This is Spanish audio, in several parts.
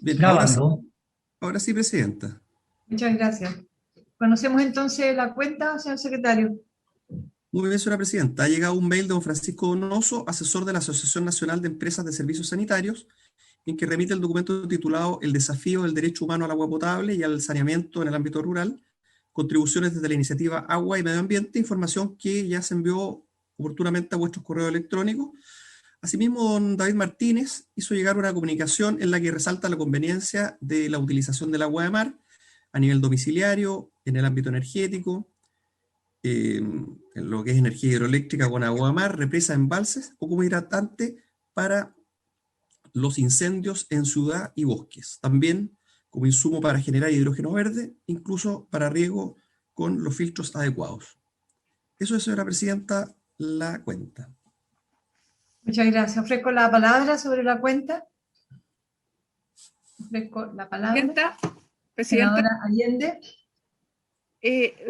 Bien, Grabando. ahora sí, Presidenta. Muchas gracias. Conocemos entonces la cuenta, señor secretario. Muy bien, señora Presidenta. Ha llegado un mail de don Francisco Donoso, asesor de la Asociación Nacional de Empresas de Servicios Sanitarios, en que remite el documento titulado El desafío del derecho humano al agua potable y al saneamiento en el ámbito rural, contribuciones desde la iniciativa Agua y Medio Ambiente, información que ya se envió oportunamente a vuestros correos electrónicos. Asimismo, don David Martínez hizo llegar una comunicación en la que resalta la conveniencia de la utilización del agua de mar a nivel domiciliario, en el ámbito energético, en lo que es energía hidroeléctrica con agua de mar, represa, embalses o como hidratante para los incendios en ciudad y bosques. También como insumo para generar hidrógeno verde, incluso para riego con los filtros adecuados. Eso es, señora Presidenta, la cuenta. Muchas gracias. Ofrezco la palabra sobre la cuenta. Ofrezco la palabra. Presidenta, Senadora Allende.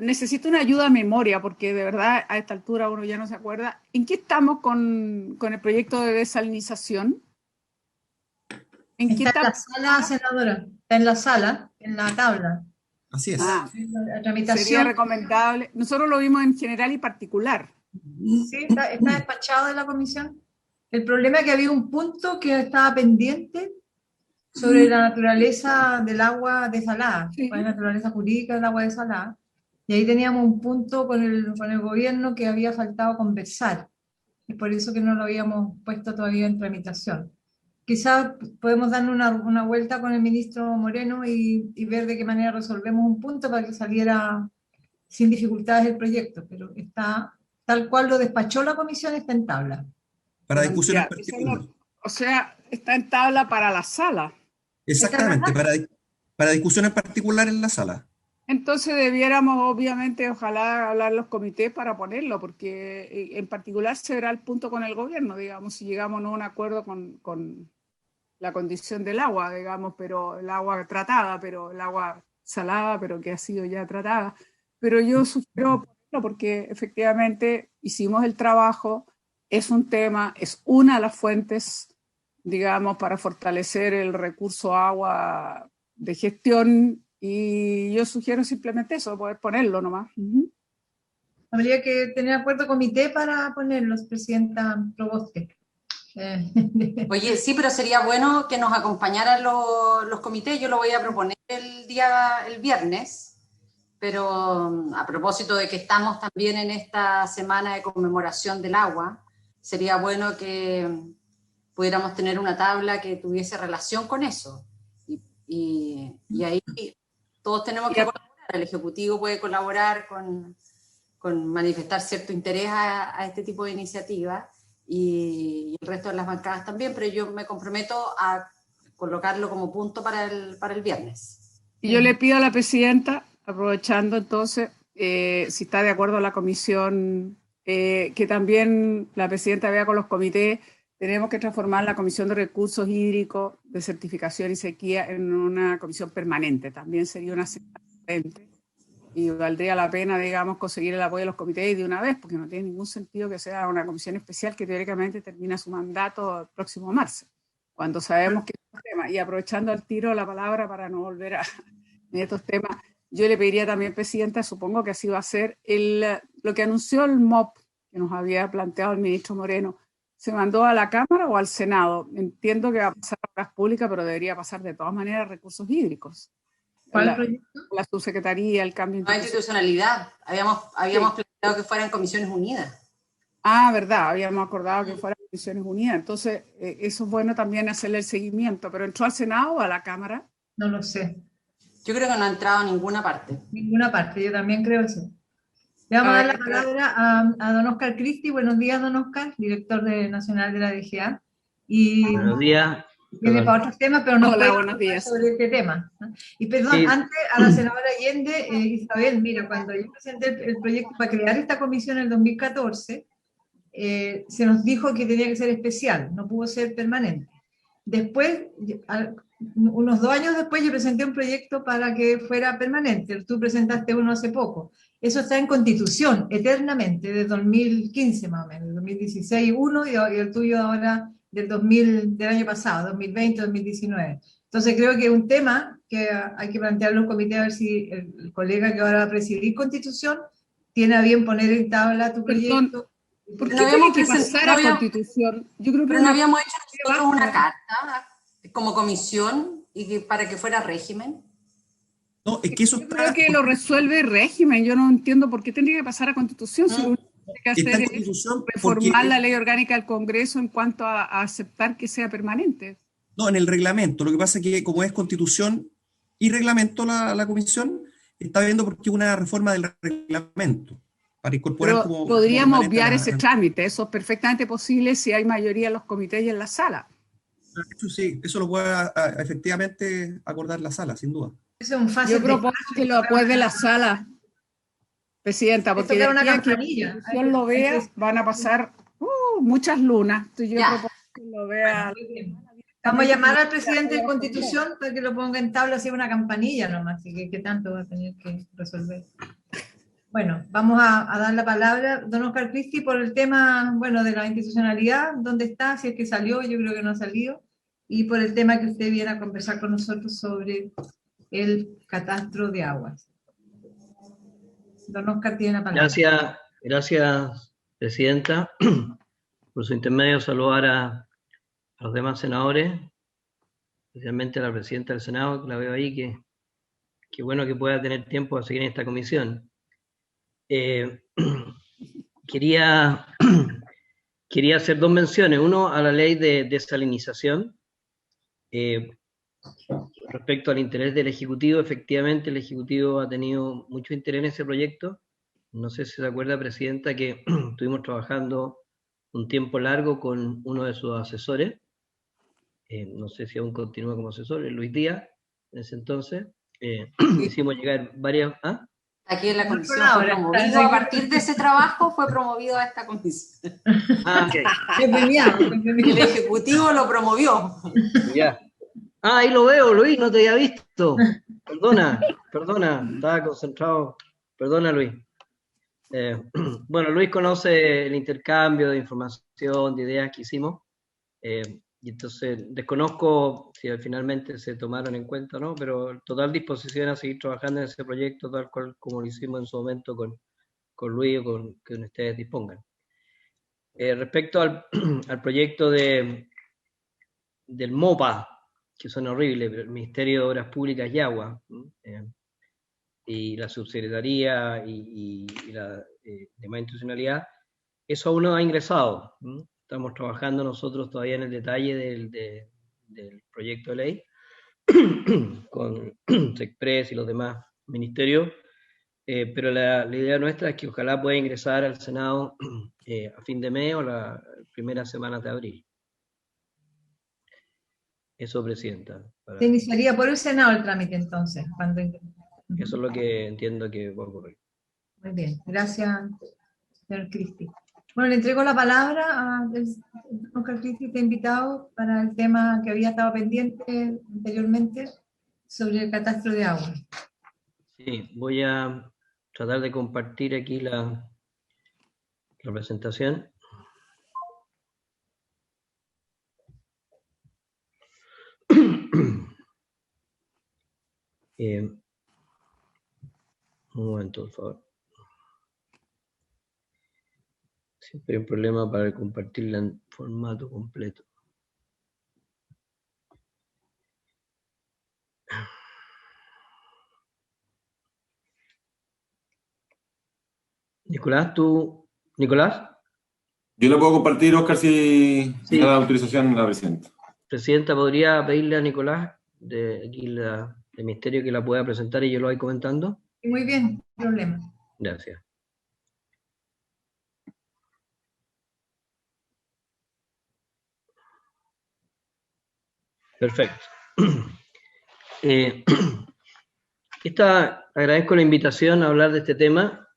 necesito una ayuda a memoria, porque de verdad a esta altura uno ya no se acuerda. ¿En qué estamos con el proyecto de desalinización? ¿En qué Está en la etapa? sala, senadora. Está en la sala, en la tabla. Así es. Ah, La sería tramitación. recomendable. Nosotros lo vimos en general y particular. Sí, está despachado de la comisión. El problema es que había un punto que estaba pendiente sobre la naturaleza del agua desalada, Sí. la naturaleza jurídica del agua desalada. Y ahí teníamos un punto con el gobierno que había faltado conversar. Es por eso que no lo habíamos puesto todavía en tramitación. Quizás podemos darle una vuelta con el ministro Moreno y ver de qué manera resolvemos un punto para que saliera sin dificultades el proyecto, pero está tal cual lo despachó la comisión, está en tabla. Para discusión en Ya, particular. o sea, está en tabla para la sala. Exactamente, para discusión en particular en la sala. Entonces debiéramos, obviamente, ojalá hablar los comités para ponerlo, porque en particular se verá el punto con el gobierno, digamos, si llegamos a un acuerdo con la condición del agua, digamos, pero el agua tratada, pero el agua salada, pero que ha sido ya tratada. Pero yo sugiero ponerlo porque efectivamente hicimos el trabajo, es un tema, es una de las fuentes, digamos, para fortalecer el recurso agua de gestión, y yo sugiero simplemente eso, poder ponerlo nomás. Habría que tener acuerdo comité para ponerlos, Presidenta Proboste. Oye, sí, pero sería bueno que nos acompañaran los comités. Yo lo voy a proponer el viernes, pero a propósito de que estamos también en esta semana de conmemoración del agua, sería bueno que pudiéramos tener una tabla que tuviese relación con eso. Y ahí todos tenemos que colaborar. El Ejecutivo puede colaborar con manifestar cierto interés a este tipo de iniciativas, y el resto de las bancadas también, pero yo me comprometo a colocarlo como punto para el viernes. Y yo le pido a la presidenta, aprovechando entonces, si está de acuerdo la comisión, que también la presidenta vea con los comités. Tenemos que transformar la Comisión de Recursos Hídricos, de Certificación y Sequía en una comisión permanente. También sería una excelente, y valdría la pena, digamos, conseguir el apoyo de los comités de una vez, porque no tiene ningún sentido que sea una comisión especial que teóricamente termina su mandato el próximo marzo, cuando sabemos que es un tema. Y aprovechando al tiro la palabra para no volver a estos temas, yo le pediría también, presidenta, supongo que así va a ser, lo que anunció el MOP, que nos había planteado el ministro Moreno, ¿se mandó a la Cámara o al Senado? Entiendo que va a pasar a obras públicas, pero debería pasar de todas maneras a recursos hídricos. ¿Cuál proyecto? La subsecretaría, el cambio No hay institucionalidad. Habíamos planteado que fueran Comisiones Unidas. Ah, verdad, habíamos acordado que fuera Comisiones Unidas. Entonces, eso es bueno también hacerle el seguimiento. ¿Pero entró al Senado o a la Cámara? No lo sé. Yo creo que no ha entrado a ninguna parte. Ninguna parte, yo también creo eso. Le vamos a dar la palabra a don Oscar Cristi. Buenos días, don Oscar, director nacional de la DGA. Y Buenos días. viene para otros temas, pero no Hola, puede buenos hablar días. sobre este tema. Y perdón, Sí. antes a la senadora Allende, Isabel, mira, cuando yo presenté el proyecto para crear esta comisión en el 2014, se nos dijo que tenía que ser especial, no pudo ser permanente. Después, unos 2 años después, yo presenté un proyecto para que fuera permanente. Tú presentaste uno hace poco. Eso está en Constitución, eternamente, desde 2015 más o menos, 2016 uno, y el tuyo ahora del año pasado, 2020, 2019. Entonces creo que es un tema que hay que plantear en los comités, a ver si el colega que ahora va a presidir Constitución tiene a bien poner en tabla tu proyecto. ¿Por qué No tiene habíamos que present- pasar no a habíamos- Constitución? Yo creo que Pero no habíamos hecho nosotros una basta. carta como comisión para que fuera régimen. No, es que eso Yo creo que lo resuelve el régimen. Yo no entiendo por qué tendría que pasar a Constitución si lo único que hay que está hacer en es Constitución reformar porque, la ley orgánica del Congreso en cuanto a aceptar que sea permanente. no, en el reglamento. Lo que pasa es que como es Constitución y reglamento la comisión, está viendo por qué una reforma del reglamento para incorporar Pero como podríamos permanente obviar ese trámite. Eso es perfectamente posible si hay mayoría en los comités y en la sala. Eso sí, eso lo puede efectivamente acordar la sala, sin duda. Eso es un fácil Yo propongo que lo acuerde la sala, Presidenta, porque de era una aquí a que la campanilla. Constitución lo vea, van a pasar muchas lunas. Entonces yo Ya. propongo que lo vea. Vamos a llamar al presidente de Constitución para que lo ponga en tabla, así una campanilla nomás, así que tanto va a tener que resolver. Bueno, vamos a dar la palabra, don Oscar Cristi, por el tema, bueno, de la institucionalidad, ¿dónde está? Si es que salió, yo creo que no ha salido, y por el tema que usted viene a conversar con nosotros sobre el catastro de aguas. Don Oscar tiene la palabra. Gracias, Presidenta. Por su intermedio, saludar a los demás senadores, especialmente a la Presidenta del Senado, que la veo ahí, que bueno que pueda tener tiempo de seguir en esta comisión. Quería hacer dos menciones. Uno, a la ley de desalinización. Respecto al interés del Ejecutivo, efectivamente el Ejecutivo ha tenido mucho interés en ese proyecto. No sé si se acuerda, Presidenta, que estuvimos trabajando un tiempo largo con uno de sus asesores. No sé si aún continúa como asesor, Luis Díaz, en ese entonces. Hicimos llegar varias... ¿Ah? Aquí en la comisión fue promovido, a partir de ese trabajo fue promovido a esta comisión. Ah, ok. El Ejecutivo lo promovió. Ya. Ah, ahí lo veo, Luis, no te había visto. Perdona, estaba concentrado. Perdona, Luis. Bueno, Luis conoce el intercambio de información, de ideas que hicimos. Y entonces desconozco si finalmente se tomaron en cuenta o no, pero total disposición a seguir trabajando en ese proyecto tal cual como lo hicimos en su momento con Luis o con que ustedes dispongan. Respecto al proyecto del MOPA, que suena horrible, pero el Ministerio de Obras Públicas y Agua, y la subsecretaría y la demás institucionalidad, eso aún no ha ingresado. Estamos trabajando nosotros todavía en el detalle del proyecto de ley con SECPRES y los demás ministerios, pero la idea nuestra es que ojalá pueda ingresar al Senado a fin de mes o la primera semana de abril. Eso, Presidenta. Se iniciaría por el Senado el trámite entonces. Eso es lo que entiendo que va a ocurrir. Muy bien, gracias, señor Cristi. Bueno, le entrego la palabra a Oscar Cristi, está invitado para el tema que había estado pendiente anteriormente sobre el catastro de agua. Sí, voy a tratar de compartir aquí la presentación. Un momento, por favor. Siempre hay un problema para compartirla en formato completo. Nicolás. Yo lo puedo compartir, Oscar, si Sí. da la autorización a la Presidenta. Presidenta, ¿podría pedirle a Nicolás de aquí del Ministerio que la pueda presentar y yo lo voy comentando? Muy bien, no hay problema. Gracias. Perfecto. Agradezco la invitación a hablar de este tema.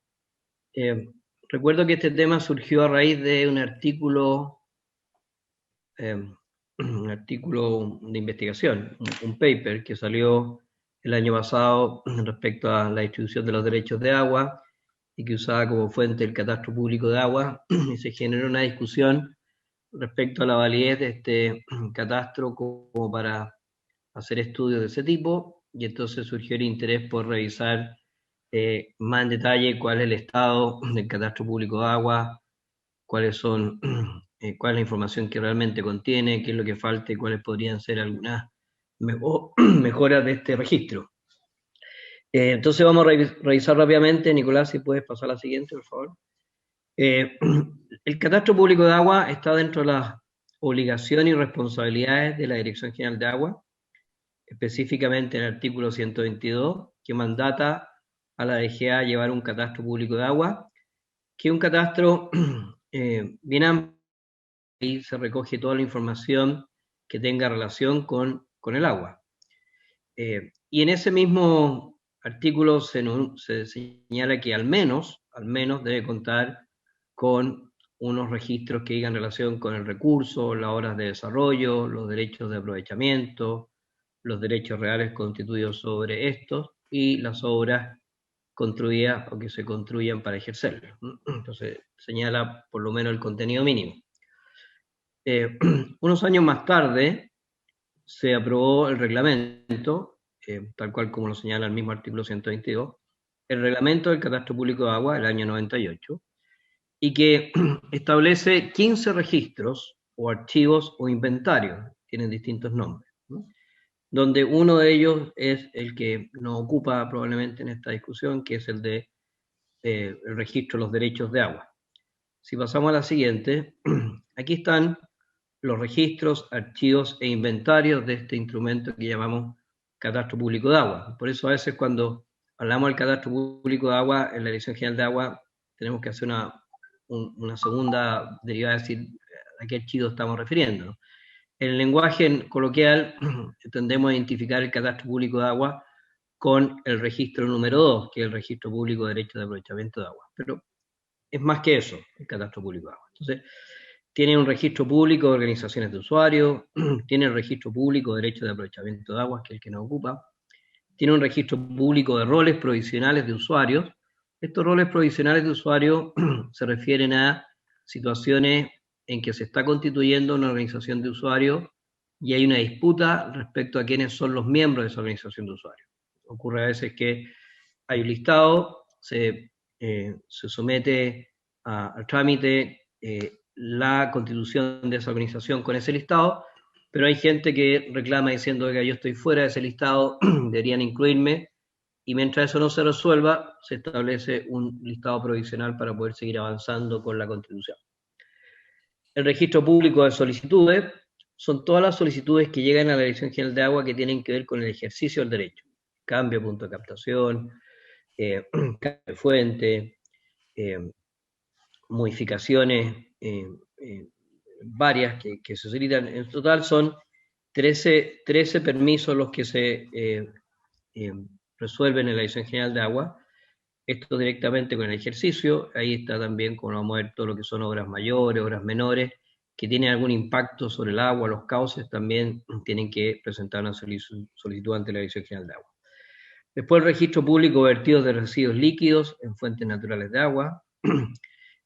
Recuerdo que este tema surgió a raíz de un artículo de investigación, un paper que salió el año pasado respecto a la distribución de los derechos de agua y que usaba como fuente el catastro público de agua, y se generó una discusión respecto a la validez de este catastro como para hacer estudios de ese tipo, y entonces surgió el interés por revisar más en detalle cuál es el estado del catastro público de agua, cuál es la información que realmente contiene, qué es lo que falta y cuáles podrían ser algunas mejoras de este registro. Entonces vamos a revisar rápidamente. Nicolás, si puedes pasar a la siguiente, por favor. El catastro público de agua está dentro de las obligaciones y responsabilidades de la Dirección General de Agua, específicamente en el artículo 122, que mandata a la DGA llevar un catastro público de agua, que es un catastro bien amplio, y se recoge toda la información que tenga relación con el agua. Y en ese mismo artículo se señala que al menos debe contar con unos registros que digan relación con el recurso, las horas de desarrollo, los derechos de aprovechamiento, los derechos reales constituidos sobre estos y las obras construidas o que se construyan para ejercerlo. Entonces señala por lo menos el contenido mínimo. Unos años más tarde se aprobó el reglamento, tal cual como lo señala el mismo artículo 122, el reglamento del catastro público de agua del año 98, y que establece 15 registros o archivos o inventarios, tienen distintos nombres, ¿no? Donde uno de ellos es el que nos ocupa probablemente en esta discusión, que es el de el registro de los derechos de agua. Si pasamos a la siguiente, aquí están los registros, archivos e inventarios de este instrumento que llamamos catastro público de agua. Por eso a veces cuando hablamos del catastro público de agua, en la Dirección General de Agua, tenemos que hacer una segunda derivada, es decir, a qué archivo estamos refiriendo. En el lenguaje coloquial tendemos a identificar el catastro público de agua con el registro número 2, que es el registro público de derechos de aprovechamiento de agua. Pero es más que eso, el catastro público de agua. Entonces, tiene un registro público de organizaciones de usuarios, tiene el registro público de derechos de aprovechamiento de aguas, que es el que nos ocupa, tiene un registro público de roles provisionales de usuarios. Estos roles provisionales de usuarios se refieren a situaciones en que se está constituyendo una organización de usuarios y hay una disputa respecto a quiénes son los miembros de esa organización de usuarios. Ocurre a veces que hay un listado, se somete al trámite la constitución de esa organización con ese listado, pero hay gente que reclama diciendo que yo estoy fuera de ese listado, deberían incluirme, y mientras eso no se resuelva, se establece un listado provisional para poder seguir avanzando con la constitución. El registro público de solicitudes son todas las solicitudes que llegan a la Dirección General de Agua que tienen que ver con el ejercicio del derecho. Cambio, punto de captación, cambio de fuente, modificaciones varias que se solicitan. En total son 13 permisos los que se resuelven en la Dirección General de Agua. Esto directamente con el ejercicio. Ahí está también, como vamos a ver, todo lo que son obras mayores, obras menores, que tienen algún impacto sobre el agua, los cauces, también tienen que presentar una solicitud ante la Dirección General de Agua. Después el registro público de vertidos de residuos líquidos en fuentes naturales de agua.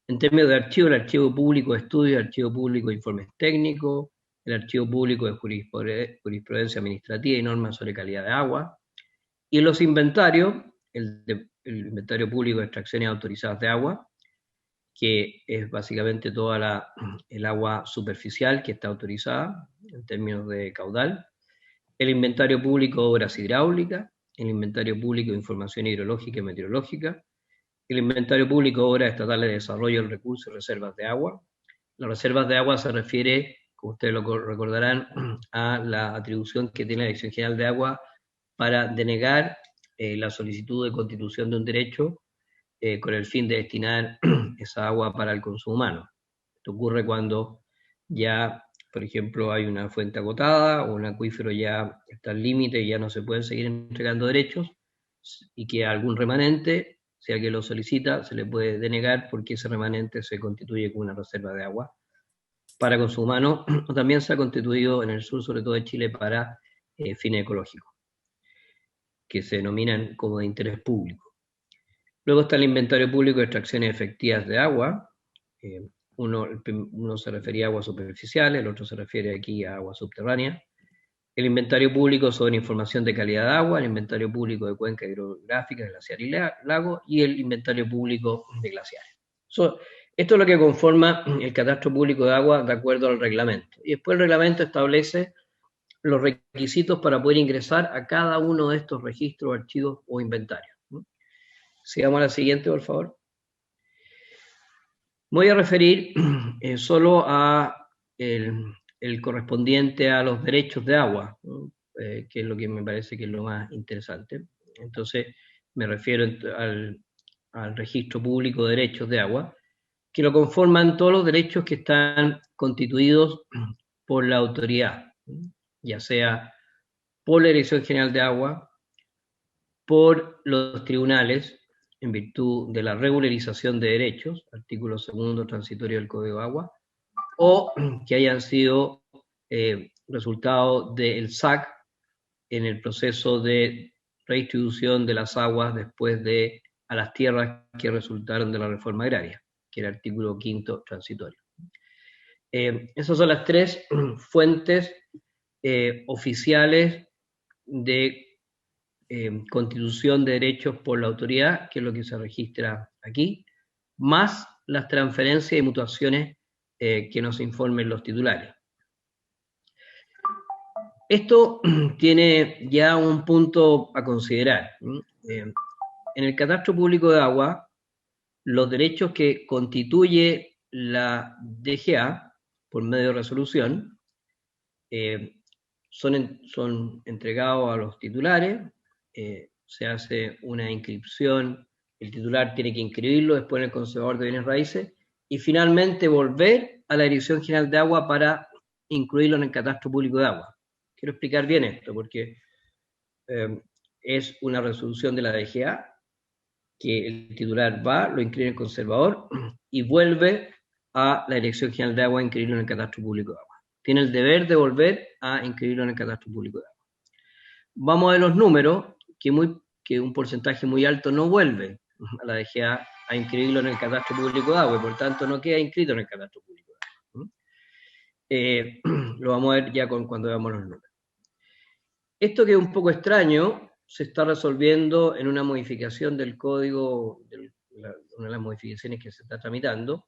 En términos de archivo, el archivo público de estudios, el archivo público de informes técnicos, el archivo público de jurisprudencia administrativa y normas sobre calidad de agua. Y en los inventarios, el inventario público de extracciones autorizadas de agua, que es básicamente toda el agua superficial que está autorizada en términos de caudal. El inventario público de obras hidráulicas, el inventario público de información hidrológica y meteorológica, el inventario público de obras estatales de desarrollo del recurso y reservas de agua. Las reservas de agua se refiere, como ustedes lo recordarán, a la atribución que tiene la Dirección General de Agua para denegar la solicitud de constitución de un derecho con el fin de destinar esa agua para el consumo humano. Esto ocurre cuando ya, por ejemplo, hay una fuente agotada o un acuífero ya está al límite y ya no se pueden seguir entregando derechos, y que algún remanente, si alguien lo solicita, se le puede denegar porque ese remanente se constituye como una reserva de agua para consumo humano, o también se ha constituido en el sur, sobre todo de Chile, para fines ecológicos, que se denominan como de interés público. Luego está el inventario público de extracciones efectivas de agua. Uno se refería a aguas superficiales, el otro se refiere aquí a agua subterránea. El inventario público sobre información de calidad de agua, el inventario público de cuencas hidrográficas, glaciar y lago, y el inventario público de glaciares. Esto es lo que conforma el catastro público de agua de acuerdo al reglamento. Y después el reglamento establece los requisitos para poder ingresar a cada uno de estos registros, archivos o inventarios. Sigamos a la siguiente, por favor. Voy a referir solo a el correspondiente a los derechos de agua, ¿no? Que es lo que me parece que es lo más interesante. Entonces, me refiero al registro público de derechos de agua, que lo conforman todos los derechos que están constituidos por la autoridad, ya sea por la Dirección General de Agua, por los tribunales, en virtud de la regularización de derechos, artículo 2 transitorio del Código de Agua, o que hayan sido resultado del SAC en el proceso de redistribución de las aguas después de a las tierras que resultaron de la reforma agraria, que era el artículo 5 transitorio. Esas son las tres fuentes oficiales de constitución de derechos por la autoridad, que es lo que se registra aquí, más las transferencias y mutuaciones que nos informen los titulares. Esto tiene ya un punto a considerar. En el catastro público de agua, los derechos que constituye la DGA por medio de resolución son entregados a los titulares, se hace una inscripción, el titular tiene que inscribirlo después en el conservador de bienes raíces y finalmente volver a la Dirección General de Agua para incluirlo en el catastro público de agua. Quiero explicar bien esto porque es una resolución de la DGA que el titular va, lo inscribe en el conservador y vuelve a la Dirección General de Agua a inscribirlo en el catastro público de agua. Tiene el deber de volver a inscribirlo en el catastro público de agua. Vamos a ver los números, que un porcentaje muy alto no vuelve a la DGA a inscribirlo en el catastro público de agua y por tanto no queda inscrito en el catastro público de agua. Lo vamos a ver ya cuando veamos los números. Esto que es un poco extraño se está resolviendo en una modificación del código, una de las modificaciones que se está tramitando,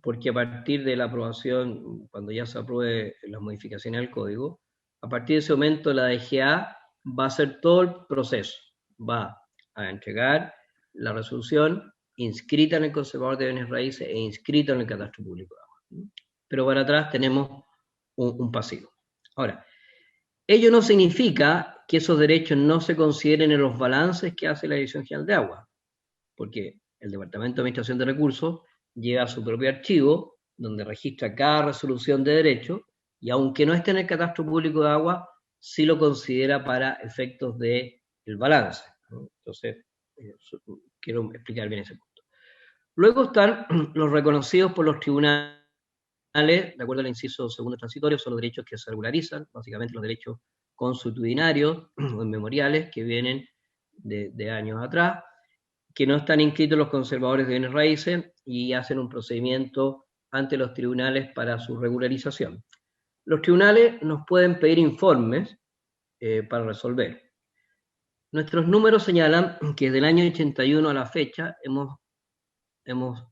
porque a partir de la aprobación, cuando ya se apruebe las modificaciones al código, a partir de ese momento la DGA va a hacer todo el proceso, va a entregar la resolución inscrita en el conservador de bienes raíces e inscrita en el catastro público de agua. Pero para atrás tenemos un pasivo. Ahora, ello no significa que esos derechos no se consideren en los balances que hace la Dirección General de Agua, porque el Departamento de Administración de Recursos lleva su propio archivo donde registra cada resolución de derecho y aunque no esté en el catastro público de agua, sí lo considera para efectos del balance, ¿no? Entonces, quiero explicar bien ese punto. Luego están los reconocidos por los tribunales, de acuerdo al inciso 2 transitorio, son los derechos que se regularizan, básicamente los derechos consuetudinarios o inmemoriales que vienen de años atrás, que no están inscritos los conservadores de bienes raíces y hacen un procedimiento ante los tribunales para su regularización. Los tribunales nos pueden pedir informes para resolver. Nuestros números señalan que desde el año 81 a la fecha hemos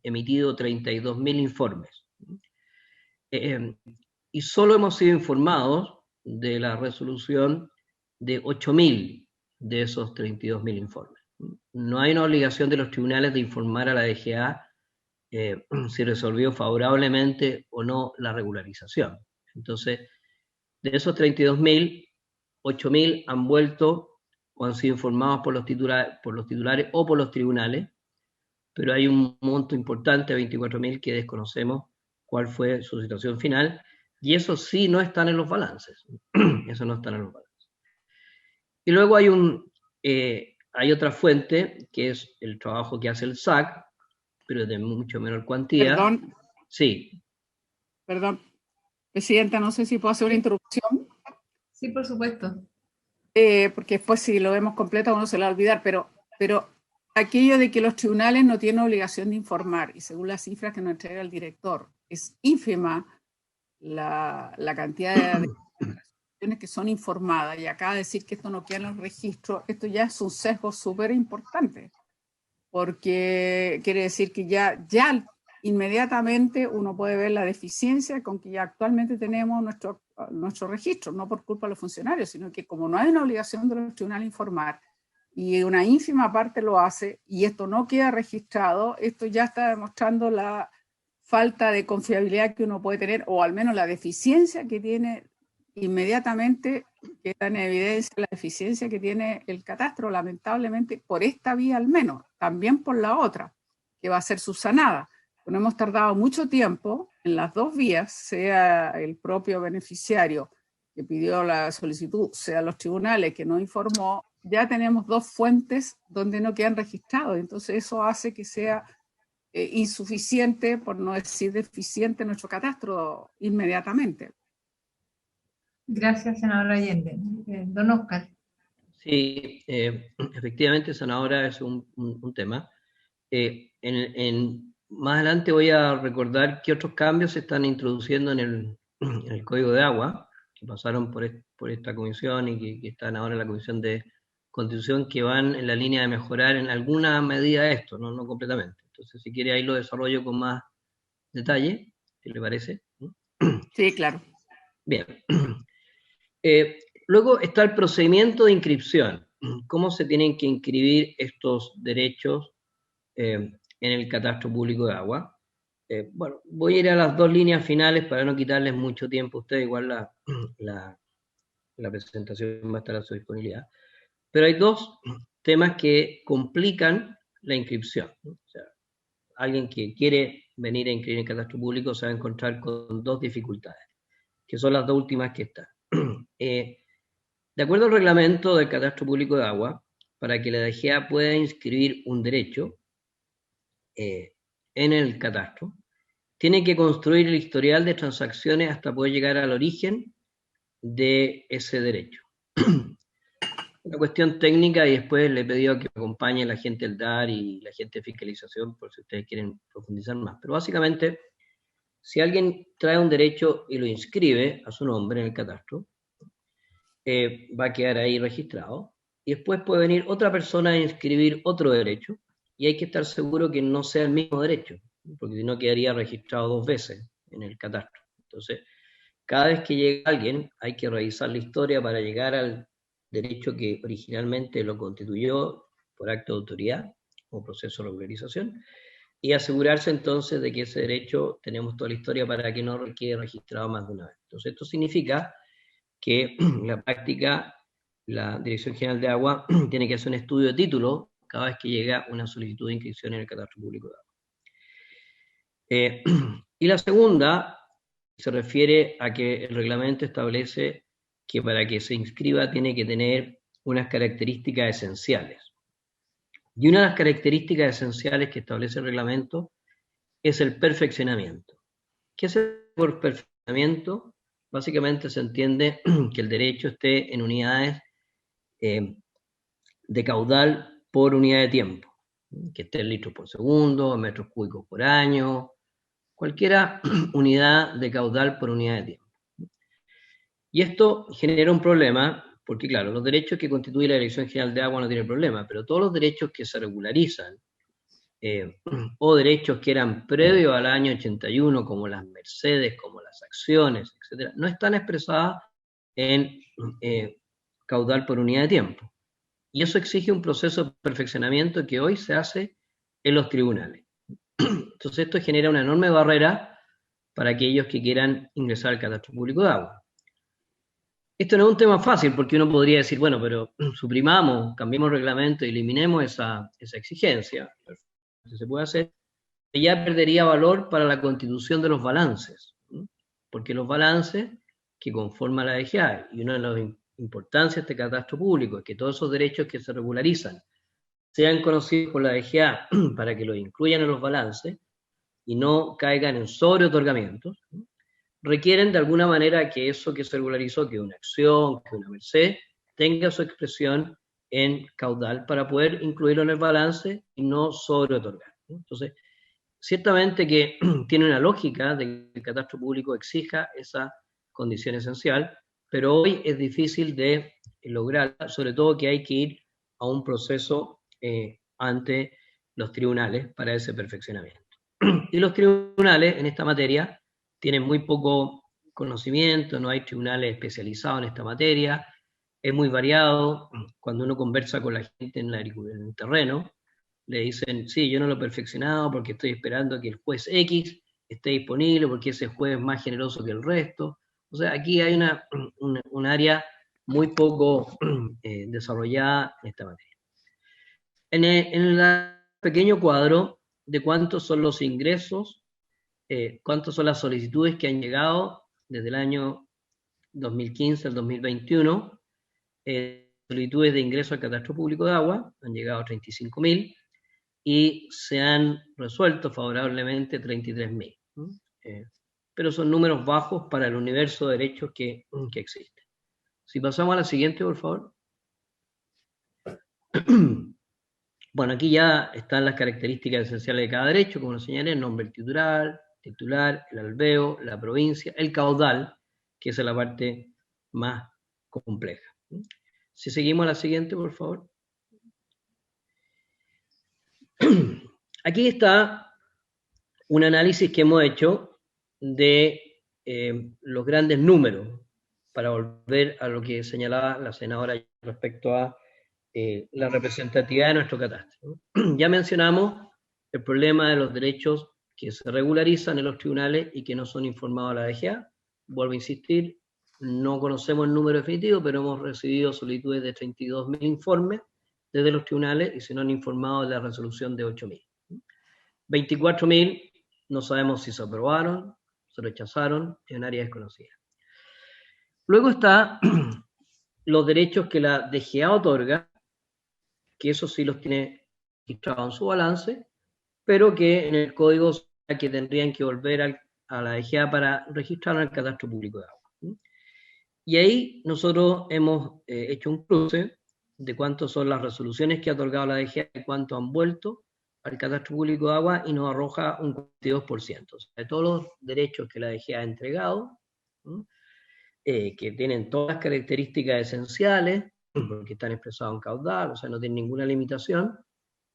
emitido 32.000 informes. Y solo hemos sido informados de la resolución de 8.000 de esos 32.000 informes. No hay una obligación de los tribunales de informar a la DGA si resolvió favorablemente o no la regularización. Entonces, de esos 32.000, 8.000 han vuelto o han sido informados por los titulares o por los tribunales, pero hay un monto importante, 24.000, que desconocemos cuál fue su situación final, y eso sí no están en los balances. Eso no están en los balances. Y luego hay otra fuente, que es el trabajo que hace el SAC, pero de mucho menor cuantía. Perdón. Sí. Perdón. Presidenta, no sé si puedo hacer una interrupción. Sí, por supuesto. Porque después si lo vemos completo uno se lo va a olvidar, pero aquello de que los tribunales no tienen obligación de informar, y según las cifras que nos entrega el director, es ínfima la cantidad de cuestiones que son informadas, y acá decir que esto no queda en el registro, esto ya es un sesgo súper importante, porque quiere decir que ya inmediatamente uno puede ver la deficiencia con que ya actualmente tenemos nuestro registro, no por culpa de los funcionarios, sino que como no hay una obligación de los tribunales informar, y una ínfima parte lo hace, y esto no queda registrado, esto ya está demostrando la falta de confiabilidad que uno puede tener, o al menos la deficiencia que tiene inmediatamente, queda en evidencia la deficiencia que tiene el catastro, lamentablemente, por esta vía al menos, también por la otra, que va a ser subsanada. Pero hemos tardado mucho tiempo en las dos vías, sea el propio beneficiario que pidió la solicitud, sea los tribunales que no informó, ya tenemos dos fuentes donde no quedan registrados, entonces eso hace que sea insuficiente, por no decir deficiente, nuestro catastro inmediatamente. Gracias, senadora Allende. Don Oscar. Sí, efectivamente, senadora, es un tema. Más adelante voy a recordar qué otros cambios se están introduciendo en el Código de Agua, que pasaron por esta comisión y que están ahora en la Comisión de Constitución, que van en la línea de mejorar en alguna medida esto, no completamente. Entonces, si quiere, ahí lo desarrollo con más detalle, ¿qué le parece? Sí, claro. Bien. Luego está el procedimiento de inscripción. ¿Cómo se tienen que inscribir estos derechos en el catastro público de agua? Bueno, voy a ir a las dos líneas finales para no quitarles mucho tiempo a ustedes, igual la presentación va a estar a su disponibilidad. Pero hay dos temas que complican la inscripción, ¿no? O sea, alguien que quiere venir a inscribir en el catastro público se va a encontrar con dos dificultades, que son las dos últimas que están. De acuerdo al reglamento del catastro público de agua, para que la DGA pueda inscribir un derecho en el catastro, tiene que construir el historial de transacciones hasta poder llegar al origen de ese derecho. Una cuestión técnica, y después le he pedido que me acompañe la gente del DAR y la gente de fiscalización, por si ustedes quieren profundizar más. Pero básicamente, si alguien trae un derecho y lo inscribe a su nombre en el catastro, va a quedar ahí registrado, y después puede venir otra persona a inscribir otro derecho, y hay que estar seguro que no sea el mismo derecho, porque si no quedaría registrado dos veces en el catastro. Entonces, cada vez que llega alguien, hay que revisar la historia para llegar al derecho que originalmente lo constituyó por acto de autoridad o proceso de regularización, y asegurarse entonces de que ese derecho tenemos toda la historia para que no quede registrado más de una vez. Entonces, esto significa que en la práctica la Dirección General de Agua tiene que hacer un estudio de título cada vez que llega una solicitud de inscripción en el catastro público de agua. Y la segunda se refiere a que el reglamento establece que para que se inscriba tiene que tener unas características esenciales. Y una de las características esenciales que establece el reglamento es el perfeccionamiento. ¿Qué es el perfeccionamiento? Básicamente se entiende que el derecho esté en unidades de caudal por unidad de tiempo, que esté en litros por segundo, en metros cúbicos por año, cualquiera unidad de caudal por unidad de tiempo. Y esto genera un problema, porque claro, los derechos que constituye la Dirección General de Agua no tienen problema, pero todos los derechos que se regularizan, o derechos que eran previos al año 81, como las mercedes, como las acciones, etc., no están expresadas en caudal por unidad de tiempo. Y eso exige un proceso de perfeccionamiento que hoy se hace en los tribunales. Entonces esto genera una enorme barrera para aquellos que quieran ingresar al catastro público de agua. Esto no es un tema fácil, porque uno podría decir, bueno, pero suprimamos, cambiemos el reglamento y eliminemos esa exigencia. Si se puede hacer, ya perdería valor para la constitución de los balances, ¿no? Porque los balances que conforman la DGA, y una de las importancias de este catastro público es que todos esos derechos que se regularizan sean conocidos por la DGA para que los incluyan en los balances y no caigan en sobreotorgamientos, ¿no? Requieren de alguna manera que eso que se regularizó, que una acción, que una merced, tenga su expresión en caudal para poder incluirlo en el balance y no sobreotorgar, ¿no? Entonces, ciertamente que tiene una lógica de que el catastro público exija esa condición esencial, pero hoy es difícil de lograrla, sobre todo que hay que ir a un proceso ante los tribunales para ese perfeccionamiento. Y los tribunales en esta materia tienen muy poco conocimiento, no hay tribunales especializados en esta materia, es muy variado. Cuando uno conversa con la gente en el terreno, le dicen, sí, yo no lo he perfeccionado porque estoy esperando que el juez X esté disponible, porque ese juez es más generoso que el resto. O sea, aquí hay un área muy poco desarrollada en esta materia. En el pequeño cuadro de cuántos son los ingresos, cuántas son las solicitudes que han llegado desde el año 2015 al 2021, solicitudes de ingreso al Catastro Público de Agua, han llegado a 35.000 y se han resuelto favorablemente 33.000. Pero son números bajos para el universo de derechos que existe. Si pasamos a la siguiente, por favor. Bueno, aquí ya están las características esenciales de cada derecho, como lo señalé, el nombre del titular, el albeo, la provincia, el caudal, que es la parte más compleja. Si seguimos a la siguiente, por favor. Aquí está un análisis que hemos hecho de los grandes números, para volver a lo que señalaba la senadora respecto a la representatividad de nuestro catastro. Ya mencionamos el problema de los derechos que se regularizan en los tribunales y que no son informados a la DGA. Vuelvo a insistir, no conocemos el número definitivo, pero hemos recibido solicitudes de 32.000 informes desde los tribunales y se nos han informado de la resolución de 8.000. 24.000 no sabemos si se aprobaron, se rechazaron, en área desconocida. Luego está los derechos que la DGA otorga, que eso sí los tiene registrados en su balance, pero que en el código que tendrían que volver a la DGA para registrar en el Catastro Público de Agua. Y ahí nosotros hemos hecho un cruce de cuántas son las resoluciones que ha otorgado la DGA y cuánto han vuelto al Catastro Público de Agua, y nos arroja un 42%. O sea, de todos los derechos que la DGA ha entregado, que tienen todas las características esenciales, porque están expresados en caudal, o sea, no tienen ninguna limitación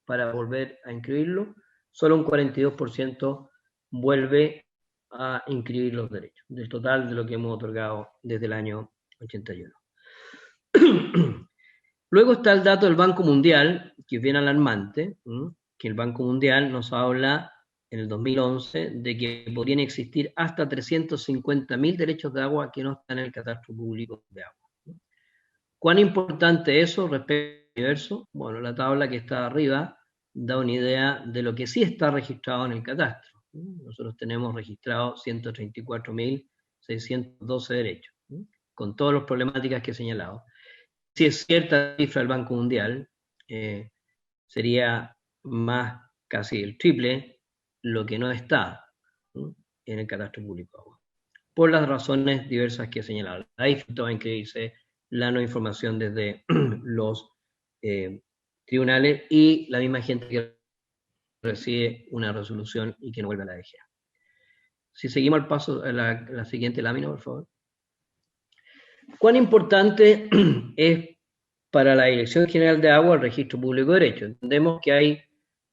para volver a inscribirlo, solo un 42% vuelve a inscribir los derechos, del total de lo que hemos otorgado desde el año 81. Luego está el dato del Banco Mundial, que es bien alarmante, que el Banco Mundial nos habla en el 2011 de que podrían existir hasta 350.000 derechos de agua que no están en el Catastro Público de Agua. ¿Cuán importante es eso respecto al universo? Bueno, la tabla que está arriba da una idea de lo que sí está registrado en el catastro. Nosotros tenemos registrados 134.612 derechos, con todas las problemáticas que he señalado. Si es cierta la cifra del Banco Mundial, sería más casi el triple lo que no está en el Catastro Público de Agua, por las razones diversas que he señalado. Ahí va a incluirse la no información desde los tribunales y la misma gente que recibe una resolución y que no vuelve a la DGA. Si seguimos al paso, a la siguiente lámina, por favor. ¿Cuán importante es para la Dirección General de Agua el Registro Público de Derechos? Entendemos que hay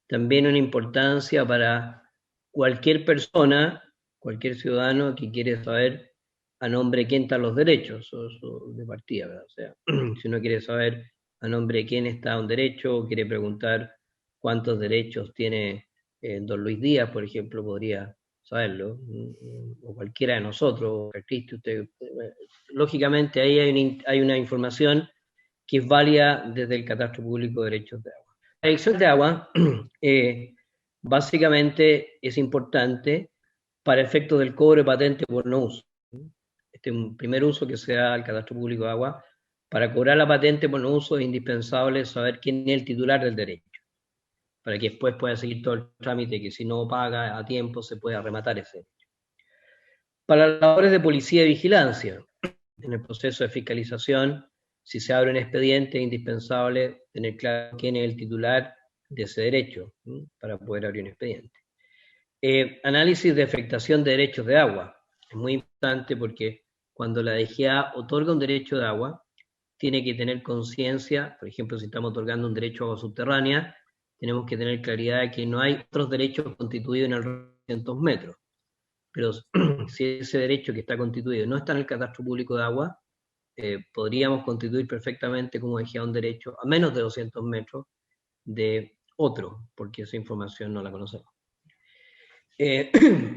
también una importancia para cualquier persona, cualquier ciudadano que quiere saber a nombre de quién están los derechos, o de partida, ¿verdad? O sea, si uno quiere saber a nombre de quién está un derecho, o quiere preguntar cuántos derechos tiene don Luis Díaz, por ejemplo, podría saberlo, o cualquiera de nosotros, o Cristi, usted, lógicamente ahí hay una información que es válida desde el Catastro Público de Derechos de Agua. La Dirección de Agua básicamente es importante para efectos del cobro de patente por no uso. Este es un primer uso que se da al Catastro Público de Agua. Para cobrar la patente por no uso es indispensable saber quién es el titular del derecho, para que después pueda seguir todo el trámite, que si no paga a tiempo se pueda rematar ese derecho. Para las labores de policía y vigilancia, en el proceso de fiscalización, si se abre un expediente es indispensable tener claro quién es el titular de ese derecho, para poder abrir un expediente. Análisis de afectación de derechos de agua. Es muy importante porque cuando la DGA otorga un derecho de agua, tiene que tener conciencia, por ejemplo, si estamos otorgando un derecho a agua subterránea, tenemos que tener claridad de que no hay otros derechos constituidos en el 200 metros. Pero si ese derecho que está constituido no está en el catastro público de agua, podríamos constituir perfectamente, como decía, un derecho a menos de 200 metros de otro, porque esa información no la conocemos.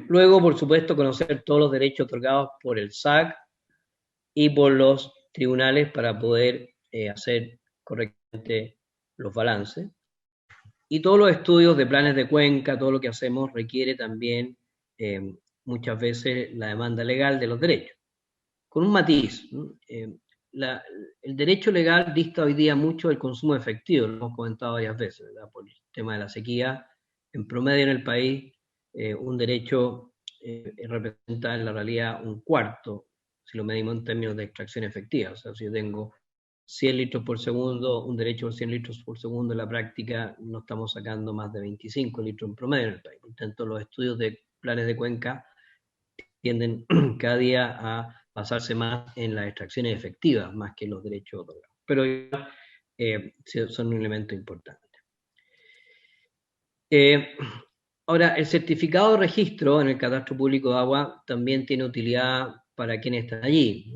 Luego, por supuesto, conocer todos los derechos otorgados por el SAC y por los tribunales para poder hacer correctamente los balances. Y todos los estudios de planes de cuenca, todo lo que hacemos requiere también muchas veces la demanda legal de los derechos. Con un matiz, el derecho legal dista hoy día mucho del consumo efectivo, lo hemos comentado varias veces, ¿verdad? Por el tema de la sequía. En promedio en el país, un derecho representa en la realidad un cuarto, si lo medimos en términos de extracción efectiva. O sea, si yo tengo 100 litros por segundo, un derecho por 100 litros por segundo, en la práctica no estamos sacando más de 25 litros en promedio en el país. Por tanto, los estudios de planes de cuenca tienden cada día a basarse más en las extracciones efectivas, más que en los derechos otorgados. Pero son un elemento importante. Ahora, el certificado de registro en el Catastro Público de Agua también tiene utilidad para quienes están allí.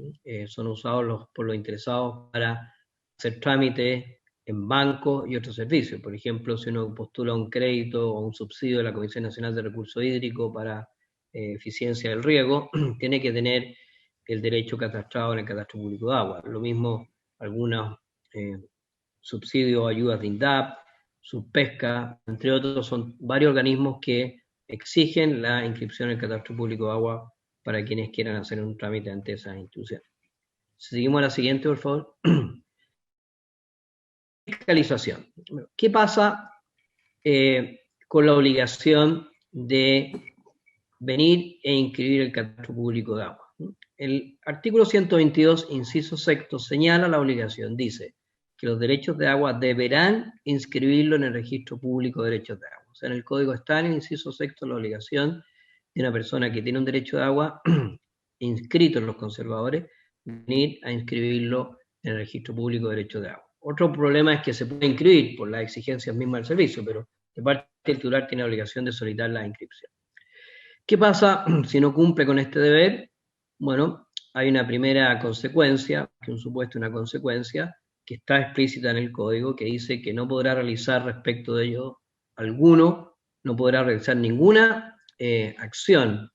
Son usados por los interesados para hacer trámites en bancos y otros servicios. Por ejemplo, si uno postula un crédito o un subsidio de la Comisión Nacional de Recursos Hídricos para eficiencia del riego, tiene que tener el derecho catastrado en el Catastro Público de Agua. Lo mismo algunos subsidios o ayudas de INDAP, Subpesca, entre otros, son varios organismos que exigen la inscripción en el Catastro Público de Agua para quienes quieran hacer un trámite ante esas instituciones. Seguimos a la siguiente, por favor. Fiscalización. ¿Qué pasa con la obligación de venir e inscribir el Catastro Público de Agua? El artículo 122, inciso sexto, señala la obligación, dice que los derechos de agua deberán inscribirlo en el Registro Público de Derechos de Agua. O sea, en el Código está en el inciso sexto la obligación de una persona que tiene un derecho de agua inscrito en los conservadores, venir a inscribirlo en el Registro Público de Derechos de Agua. Otro problema es que se puede inscribir por las exigencias mismas del servicio, pero de parte el titular tiene la obligación de solicitar la inscripción. ¿Qué pasa si no cumple con este deber? Bueno, hay una primera consecuencia, que un supuesto una consecuencia, que está explícita en el código, que dice que no podrá realizar respecto de ello alguno, no podrá realizar ninguna acción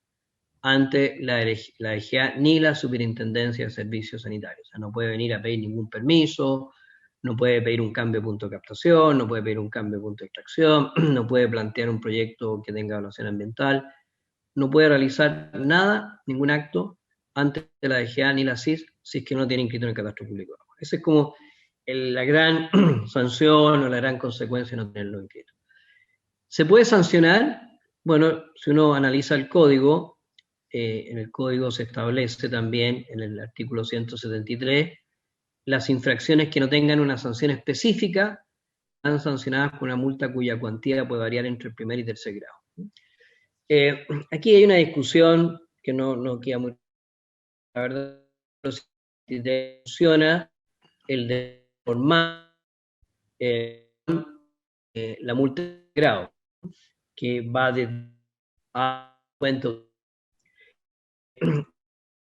ante la DGA ni la Superintendencia de Servicios Sanitarios. O sea, no puede venir a pedir ningún permiso, no puede pedir un cambio de punto de captación, no puede pedir un cambio de punto de extracción, no puede plantear un proyecto que tenga evaluación ambiental, no puede realizar nada, ningún acto, ante la DGA ni la CIS, si es que no tiene inscrito en el Catastro Público de Agua. Esa es como la gran sanción o la gran consecuencia de no tenerlo inscrito. ¿Se puede sancionar? Bueno, si uno analiza el código, en el código se establece también, en el artículo 173, las infracciones que no tengan una sanción específica están sancionadas con una multa cuya cuantía puede variar entre el primer y tercer grado. Aquí hay una discusión que no queda muy... La verdad, si funciona el de formar la multa de grado, que va de a cuento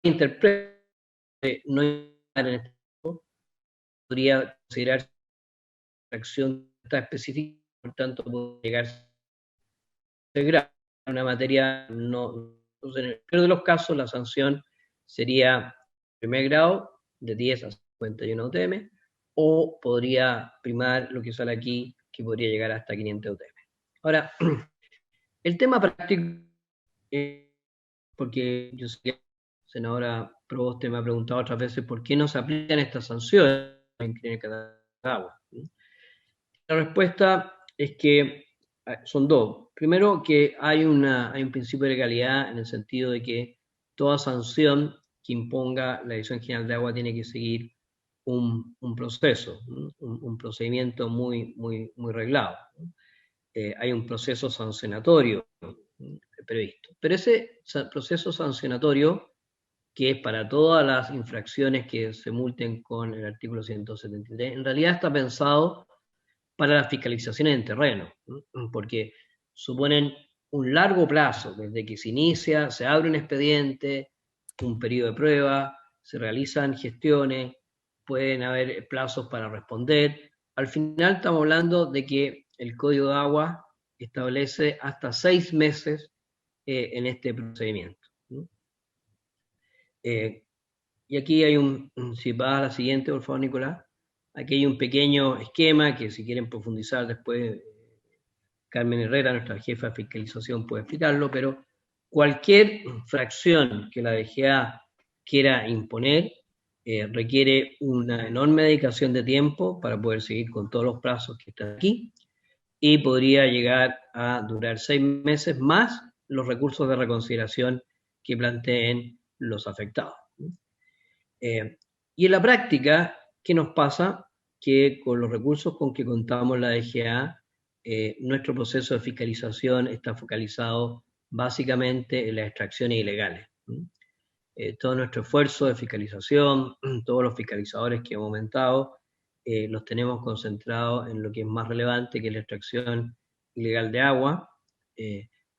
interpreta no en este caso, podría considerarse acción específica, por tanto puede llegar a grado. Una materia no. Entonces, en el peor de los casos, la sanción sería primer grado de 10 a 51 UTM, o podría primar lo que sale aquí, que podría llegar hasta 500 UTM. Ahora, el tema práctico, porque yo sé que la senadora Proboste me ha preguntado otras veces por qué no se aplican estas sanciones en clínica de agua. La respuesta es que son dos. Primero, que hay un principio de legalidad en el sentido de que toda sanción que imponga la Dirección General de Agua tiene que seguir un proceso, un procedimiento muy reglado. Hay un proceso sancionatorio previsto. Pero ese proceso sancionatorio que es para todas las infracciones que se multen con el artículo 173, en realidad está pensado para las fiscalizaciones en terreno, ¿no? Porque suponen un largo plazo, desde que se inicia, se abre un expediente, un periodo de prueba, se realizan gestiones, pueden haber plazos para responder. Al final estamos hablando de que el Código de Agua establece hasta 6 meses en este procedimiento, ¿no? Y aquí hay si vas a la siguiente, por favor, Nicolás, aquí hay un pequeño esquema que si quieren profundizar después, Carmen Herrera, nuestra jefa de fiscalización, puede explicarlo, pero cualquier fracción que la DGA quiera imponer requiere una enorme dedicación de tiempo para poder seguir con todos los plazos que están aquí, y podría llegar a durar 6 meses más los recursos de reconsideración que planteen los afectados. Y en la práctica, ¿qué nos pasa? Que con los recursos con que contamos la DGA, nuestro proceso de fiscalización está focalizado básicamente en las extracciones ilegales. Todo nuestro esfuerzo de fiscalización, todos los fiscalizadores que hemos aumentado, los tenemos concentrados en lo que es más relevante, que es la extracción ilegal de agua,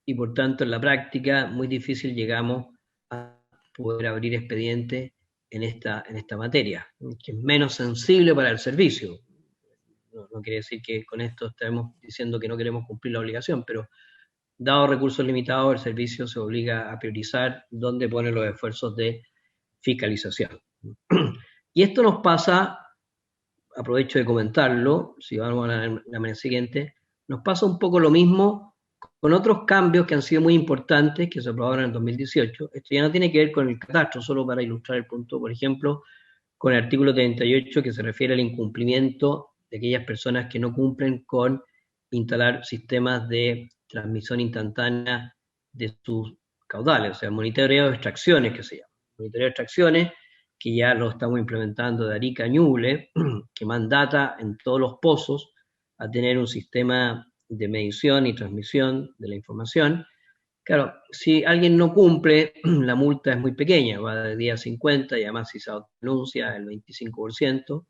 y por tanto en la práctica muy difícil llegamos a poder abrir expedientes en esta materia, que es menos sensible para el servicio. No quiere decir que con esto estemos diciendo que no queremos cumplir la obligación, pero dado recursos limitados, el servicio se obliga a priorizar dónde pone los esfuerzos de fiscalización. Y esto nos pasa, aprovecho de comentarlo, si vamos a la manera siguiente, nos pasa un poco lo mismo con otros cambios que han sido muy importantes, que se aprobaron en el 2018. Esto ya no tiene que ver con el catastro, solo para ilustrar el punto, por ejemplo, con el artículo 38, que se refiere al incumplimiento de aquellas personas que no cumplen con instalar sistemas de transmisión instantánea de sus caudales, o sea, monitoreo de extracciones, que se llama. Monitoreo de extracciones, que ya lo estamos implementando de Arica a Ñuble, que mandata en todos los pozos a tener un sistema de medición y transmisión de la información. Claro, si alguien no cumple, la multa es muy pequeña, va de día 50 y además si se denuncia el 25%.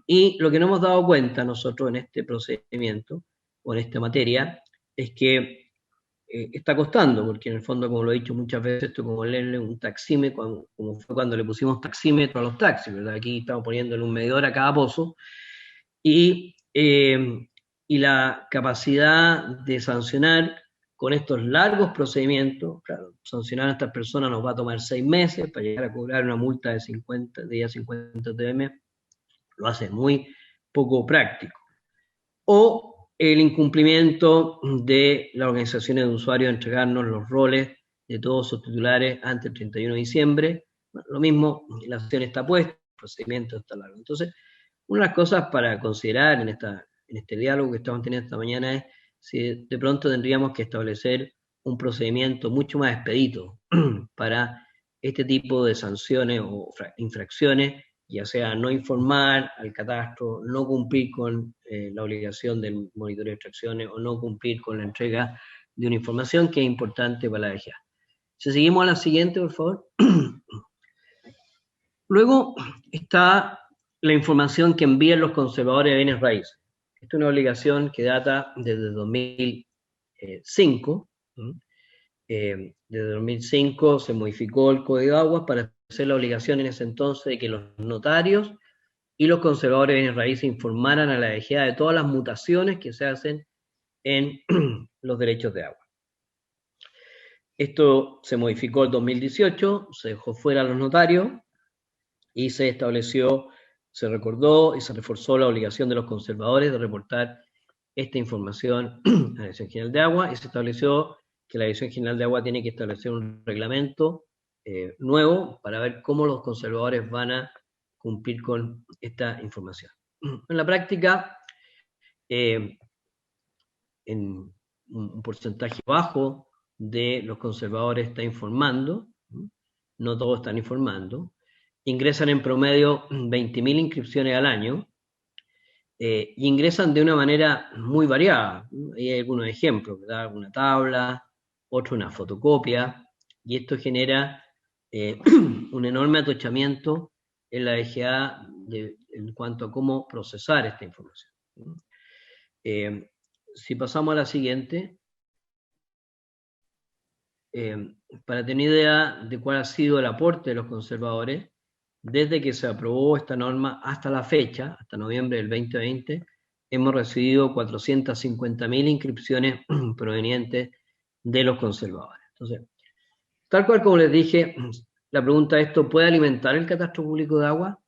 Y lo que no hemos dado cuenta nosotros en este procedimiento o en esta materia es que está costando, porque en el fondo, como lo he dicho muchas veces, esto es como leerle un taxímetro, como fue cuando le pusimos taxímetro a los taxis, ¿verdad? Aquí estamos poniéndole un medidor a cada pozo, y la capacidad de sancionar con estos largos procedimientos, claro, sancionar a estas personas nos va a tomar 6 meses para llegar a cobrar una multa de 50 TM, lo hace muy poco práctico. O el incumplimiento de las organizaciones de usuarios de entregarnos los roles de todos sus titulares antes del 31 de diciembre. Bueno, lo mismo, la acción está puesta, el procedimiento está largo. Entonces, una de las cosas para considerar en este diálogo que estamos teniendo esta mañana es si de pronto tendríamos que establecer un procedimiento mucho más expedito para este tipo de sanciones o infracciones, ya sea no informar al catastro, no cumplir con la obligación del monitoreo de extracciones o no cumplir con la entrega de una información que es importante para la DGA. Si seguimos a la siguiente, por favor. Luego está la información que envían los conservadores de bienes raíces. Esta es una obligación que data desde 2005. Desde 2005 se modificó el Código de Aguas para hacer la obligación en ese entonces de que los notarios y los conservadores de bienes raíces informaran a la DGA de todas las mutaciones que se hacen en los derechos de agua. Esto se modificó en 2018, se dejó fuera a los notarios y se estableció, se recordó y se reforzó la obligación de los conservadores de reportar esta información a la Dirección General de Agua, y se estableció que la Dirección General de Agua tiene que establecer un reglamento nuevo para ver cómo los conservadores van a cumplir con esta información. En la práctica, en un porcentaje bajo de los conservadores está informando, no todos están informando, ingresan en promedio 20.000 inscripciones al año, y ingresan de una manera muy variada. Hay algunos ejemplos, ¿verdad? Una tabla, otro una fotocopia, y esto genera un enorme atochamiento en la DGA en cuanto a cómo procesar esta información. Si pasamos a la siguiente, para tener idea de cuál ha sido el aporte de los conservadores, desde que se aprobó esta norma hasta la fecha, hasta noviembre del 2020, hemos recibido 450.000 inscripciones provenientes de los conservadores. Entonces, tal cual como les dije, la pregunta es, ¿esto puede alimentar el catastro público de agua?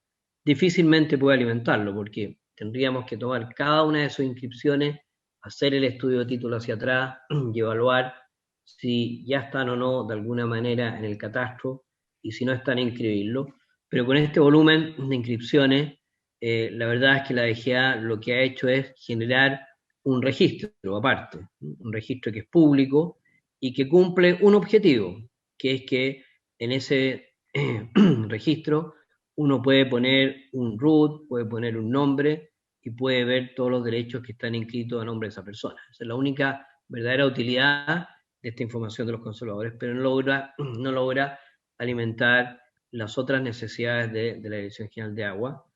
Difícilmente puede alimentarlo, porque tendríamos que tomar cada una de sus inscripciones, hacer el estudio de título hacia atrás y evaluar si ya están o no de alguna manera en el catastro, y si no están, inscribirlo. Pero con este volumen de inscripciones, la verdad es que la DGA lo que ha hecho es generar un registro aparte, un registro que es público y que cumple un objetivo, que es que en ese registro uno puede poner un root, puede poner un nombre y puede ver todos los derechos que están inscritos a nombre de esa persona. Esa es la única verdadera utilidad de esta información de los conservadores, pero no logra alimentar las otras necesidades de la Dirección General de Agua.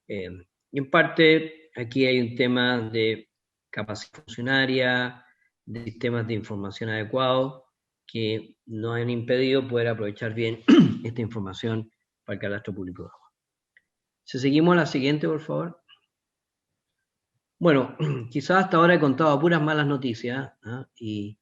Y en parte aquí hay un tema de capacidad funcionaria, de sistemas de información adecuados, que nos han impedido poder aprovechar bien esta información para el catastro público de agua. Si seguimos a la siguiente, por favor. Bueno, quizás hasta ahora he contado puras malas noticias, ¿eh?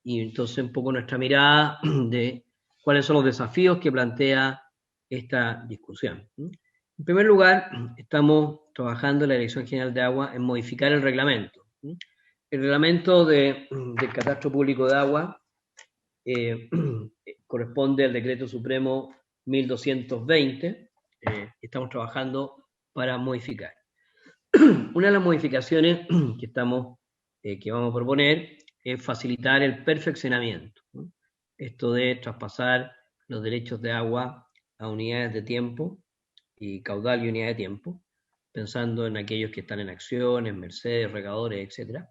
Y entonces un poco nuestra mirada de cuáles son los desafíos que plantea esta discusión. En primer lugar, estamos trabajando en la Dirección General de Agua en modificar el reglamento. El reglamento del Catastro Público de Agua corresponde al Decreto Supremo 1220, estamos trabajando para modificar. Una de las modificaciones que vamos a proponer es facilitar el perfeccionamiento, ¿no? Esto de traspasar los derechos de agua a unidades de tiempo y caudal y unidad de tiempo, pensando en aquellos que están en acciones, mercedes, regadores, etc.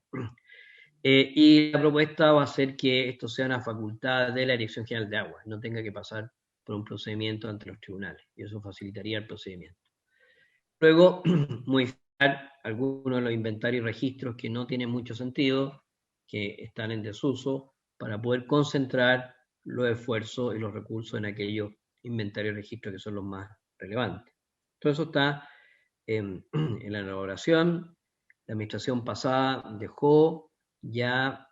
Y la propuesta va a ser que esto sea una facultad de la Dirección General de Agua, no tenga que pasar por un procedimiento ante los tribunales, y eso facilitaría el procedimiento. Luego, modificar algunos de los inventarios y registros que no tienen mucho sentido, que están en desuso, para poder concentrar los esfuerzos y los recursos en aquellos inventarios y registros que son los más relevantes. Todo eso está en la elaboración. La administración pasada dejó ya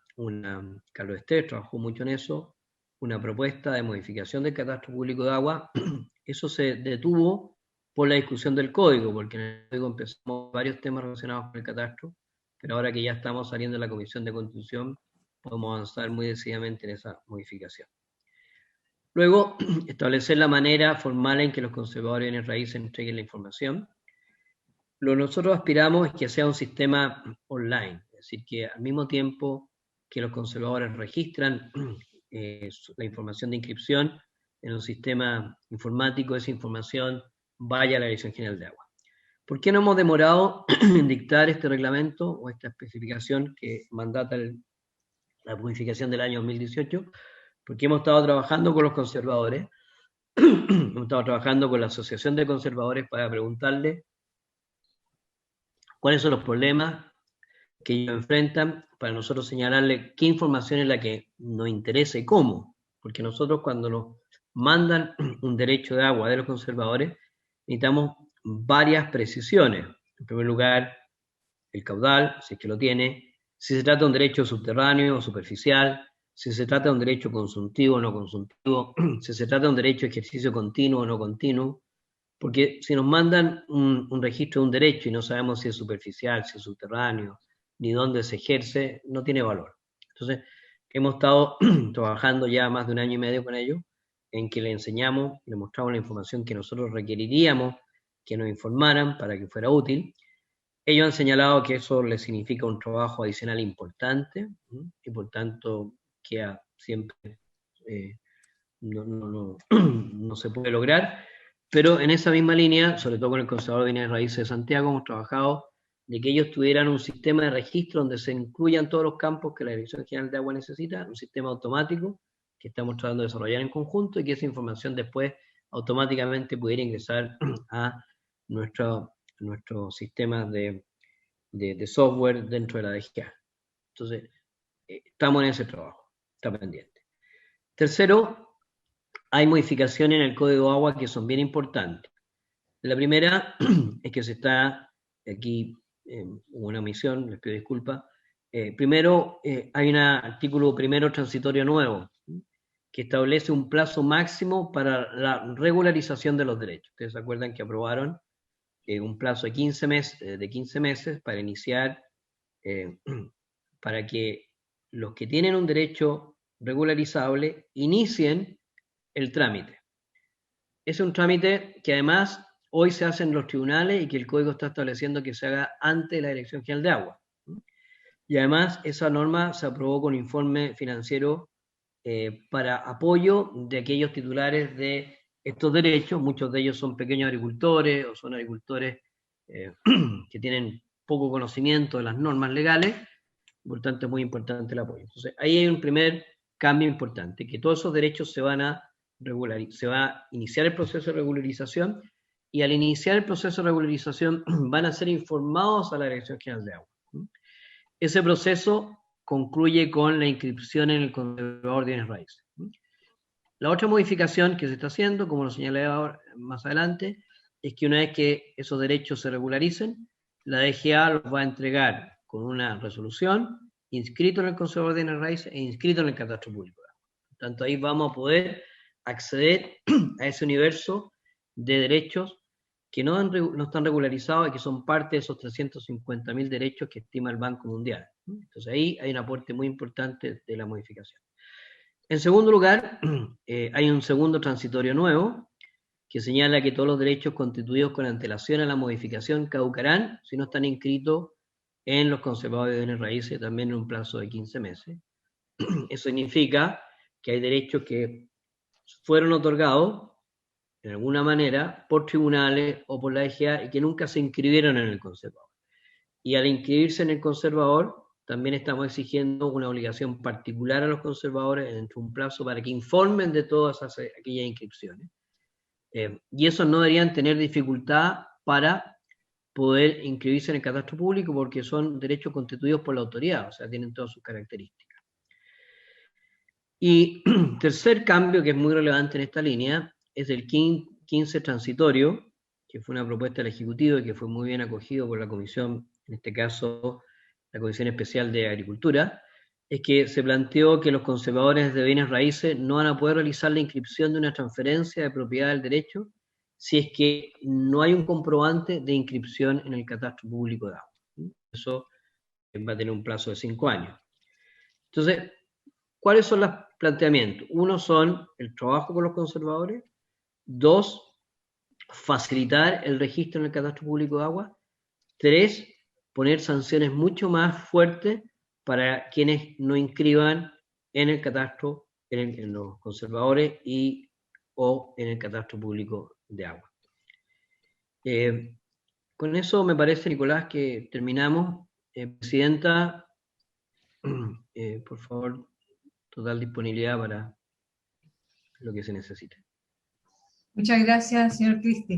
Carlos Estés trabajó mucho en eso, una propuesta de modificación del catastro público de agua. Eso se detuvo por la discusión del código, porque en el código empezamos varios temas relacionados con el catastro, pero ahora que ya estamos saliendo de la Comisión de Constitución, podemos avanzar muy decididamente en esa modificación. Luego, establecer la manera formal en que los conservadores de bienes raíces entreguen la información. Lo que nosotros aspiramos es que sea un sistema online, es decir, que al mismo tiempo que los conservadores registran la información de inscripción en un sistema informático, esa información vaya a la Dirección General de Agua. ¿Por qué no hemos demorado en dictar este reglamento o esta especificación que mandata la modificación del año 2018? Porque hemos estado trabajando con los conservadores, hemos estado trabajando con la Asociación de Conservadores para preguntarle cuáles son los problemas que ellos enfrentan, para nosotros señalarle qué información es la que nos interesa y cómo. Porque nosotros, cuando nos mandan un derecho de agua de los conservadores, necesitamos varias precisiones. En primer lugar, el caudal, si es que lo tiene, si se trata de un derecho subterráneo o superficial, si se trata de un derecho consultivo o no consultivo, si se trata de un derecho de ejercicio continuo o no continuo, porque si nos mandan un registro de un derecho y no sabemos si es superficial, si es subterráneo, ni dónde se ejerce, no tiene valor. Entonces, hemos estado trabajando ya más de 1 año y medio con ellos, en que le enseñamos, le mostramos la información que nosotros requeriríamos que nos informaran para que fuera útil. Ellos han señalado que eso les significa un trabajo adicional importante, y por tanto queda siempre, no se puede lograr, pero en esa misma línea, sobre todo con el Conservador de Bienes Raíces de Santiago, hemos trabajado de que ellos tuvieran un sistema de registro donde se incluyan todos los campos que la Dirección General de Agua necesita, un sistema automático que estamos tratando de desarrollar en conjunto y que esa información después automáticamente pudiera ingresar a nuestro sistema de software dentro de la DGA. Entonces, estamos en ese trabajo, está pendiente. Tercero, hay modificaciones en el Código de Agua que son bien importantes. La primera es que se está, aquí hubo una omisión, les pido disculpas. Primero, hay un artículo primero transitorio nuevo, que establece un plazo máximo para la regularización de los derechos. Ustedes se acuerdan que aprobaron un plazo de 15 meses para iniciar, para que los que tienen un derecho regularizable inicien el trámite. Es un trámite que además hoy se hace en los tribunales y que el Código está estableciendo que se haga ante la Dirección General de Agua. Y además esa norma se aprobó con informe financiero para apoyo de aquellos titulares de estos derechos. Muchos de ellos son pequeños agricultores o son agricultores que tienen poco conocimiento de las normas legales, por tanto es muy importante el apoyo. Entonces ahí hay un primer cambio importante, que todos esos derechos se van a regularizar, se va a iniciar el proceso de regularización, y al iniciar el proceso de regularización van a ser informados a la Dirección General de Agua. Ese proceso concluye con la inscripción en el conservador de bienes raíces. La otra modificación que se está haciendo, como lo señalé ahora, más adelante, es que una vez que esos derechos se regularicen, la DGA los va a entregar con una resolución, inscrito en el conservador de bienes raíces e inscrito en el catastro público. Por tanto, ahí vamos a poder acceder a ese universo de derechos que no están regularizados y que son parte de esos 350.000 derechos que estima el Banco Mundial. Entonces ahí hay un aporte muy importante de la modificación. En segundo lugar, hay un segundo transitorio nuevo que señala que todos los derechos constituidos con antelación a la modificación caducarán si no están inscritos en los conservadores de bienes raíces también en un plazo de 15 meses. Eso significa que hay derechos que fueron otorgados de alguna manera por tribunales o por la DGA y que nunca se inscribieron en el conservador. Y al inscribirse en el conservador, también estamos exigiendo una obligación particular a los conservadores dentro de un plazo para que informen de todas aquellas inscripciones. Y esos no deberían tener dificultad para poder inscribirse en el catastro público porque son derechos constituidos por la autoridad, o sea, tienen todas sus características. Y tercer cambio que es muy relevante en esta línea es el 15 transitorio, que fue una propuesta del Ejecutivo y que fue muy bien acogido por la Comisión, en este caso la Comisión Especial de Agricultura, es que se planteó que los conservadores de bienes raíces no van a poder realizar la inscripción de una transferencia de propiedad del derecho si es que no hay un comprobante de inscripción en el catastro público de agua. Eso va a tener un plazo de 5 años. Entonces, ¿cuáles son los planteamientos? Uno son el trabajo con los conservadores. 2, facilitar el registro en el catastro público de agua. 3, poner sanciones mucho más fuertes para quienes no inscriban en el catastro, en los conservadores o en el catastro público de agua. Con eso me parece, Nicolás, que terminamos. Presidenta, por favor, total disponibilidad para lo que se necesite. Muchas gracias, señor Cristi.